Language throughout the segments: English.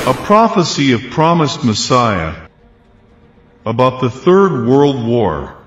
A prophecy of promised Messiah about the Third World War.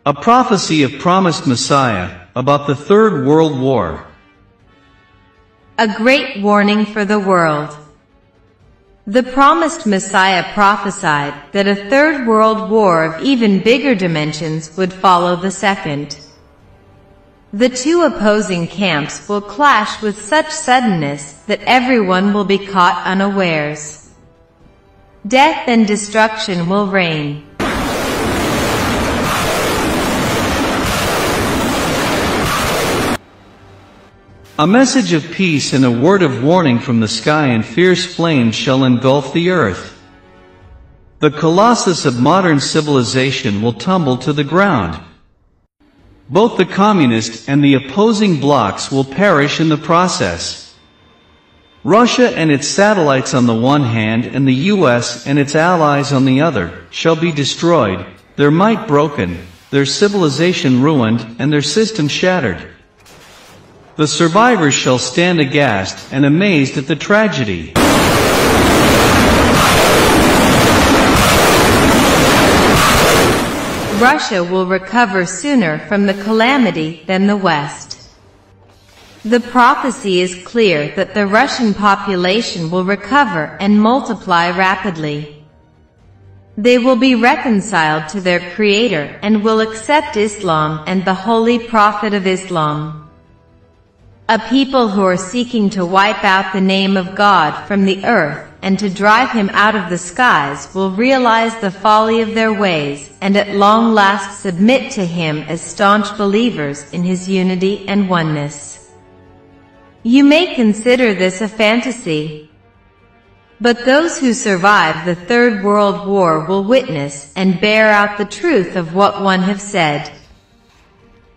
A prophecy of promised Messiah about the Third World War. A great warning for the world. The promised Messiah prophesied that a third world war of even bigger dimensions would follow the second. The two opposing camps will clash with such suddenness that everyone will be caught unawares. Death and destruction will reign. A message of peace and a word of warning from the sky, and fierce flames shall engulf the earth. The colossus of modern civilization will tumble to the ground. Both the communist and the opposing blocs will perish in the process. Russia and its satellites on the one hand, and the US and its allies on the other, shall be destroyed, their might broken, their civilization ruined, and their system shattered. The survivors shall stand aghast and amazed at the tragedy. Russia will recover sooner from the calamity than the West. The prophecy is clear that the Russian population will recover and multiply rapidly. They will be reconciled to their Creator and will accept Islam and the Holy Prophet of Islam. A people who are seeking to wipe out the name of God from the earth and to drive Him out of the skies will realize the folly of their ways and at long last submit to Him as staunch believers in His unity and oneness. You may consider this a fantasy, but those who survive the Third World War will witness and bear out the truth of what one have said.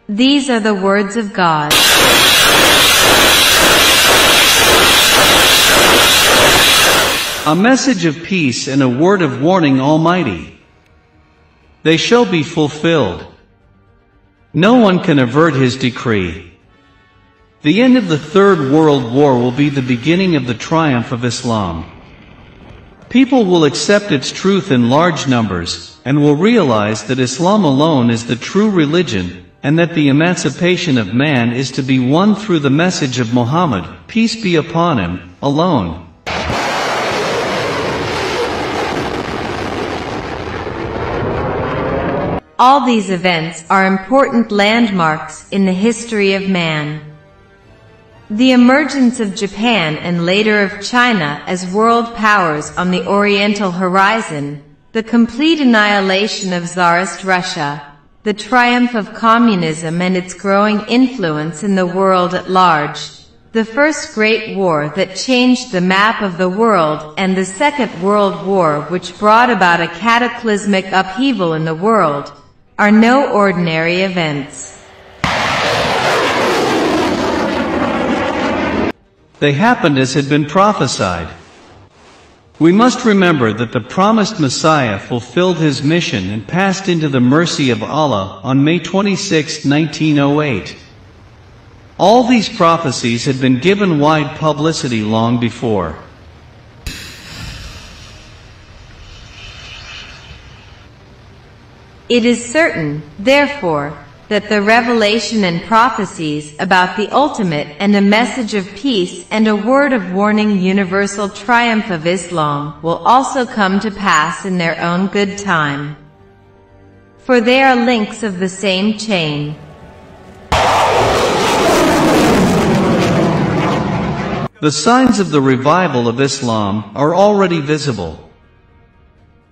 These are the words of God. A message of peace and a word of warning, Almighty. They shall be fulfilled. No one can avert His decree. The end of the Third World War will be the beginning of the triumph of Islam. People will accept its truth in large numbers, and will realize that Islam alone is the true religion, and that the emancipation of man is to be won through the message of Muhammad, peace be upon him, alone. All these events are important landmarks in the history of man. The emergence of Japan and later of China as world powers on the Oriental horizon, the complete annihilation of Tsarist Russia, the triumph of communism and its growing influence in the world at large, the First Great War that changed the map of the world, and the Second World War which brought about a cataclysmic upheaval in the world, are no ordinary events. They happened as had been prophesied. We must remember that the promised Messiah fulfilled his mission and passed into the mercy of Allah on May 26, 1908. All these prophecies had been given wide publicity long before. It is certain, therefore, that the revelation and prophecies about the ultimate and a message of peace and a word of warning universal triumph of Islam will also come to pass in their own good time. For they are links of the same chain. The signs of the revival of Islam are already visible.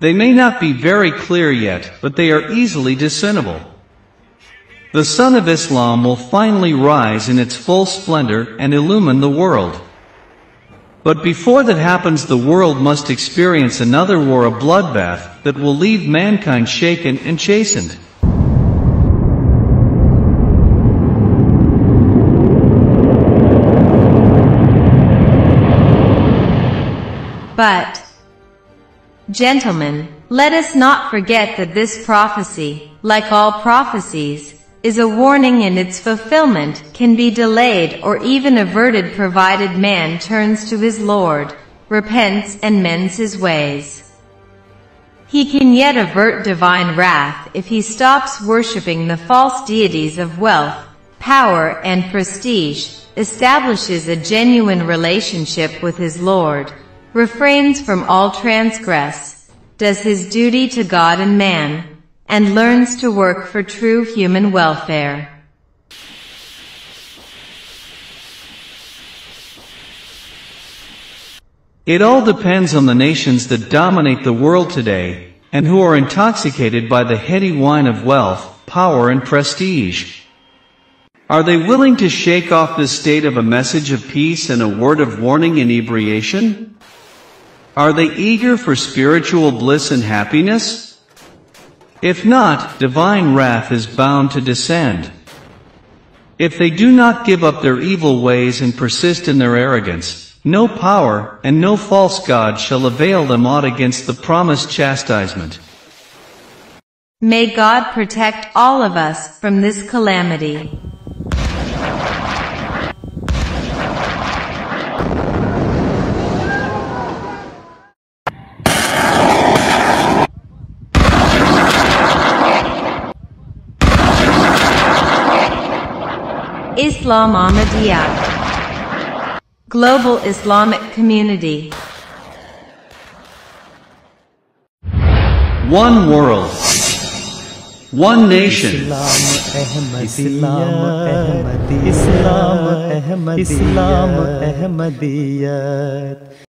They may not be very clear yet, but they are easily discernible. The sun of Islam will finally rise in its full splendor and illumine the world. But before that happens, the world must experience another war, a bloodbath, that will leave mankind shaken and chastened. But, gentlemen, let us not forget that this prophecy, like all prophecies, is a warning, and its fulfillment can be delayed or even averted provided man turns to his Lord, repents and mends his ways. He can yet avert divine wrath if he stops worshipping the false deities of wealth, power and prestige, establishes a genuine relationship with his Lord, refrains from all transgress, does his duty to God and man, and learns to work for true human welfare. It all depends on the nations that dominate the world today, and who are intoxicated by the heady wine of wealth, power and prestige. Are they willing to shake off this state of a message of peace and a word of warning inebriation? Are they eager for spiritual bliss and happiness? If not, divine wrath is bound to descend. If they do not give up their evil ways and persist in their arrogance, no power and no false god shall avail them aught against the promised chastisement. May God protect all of us from this calamity. Islam Ahmadiyya, Global Islamic Community. One world, one nation. Islam Ahmadiyya.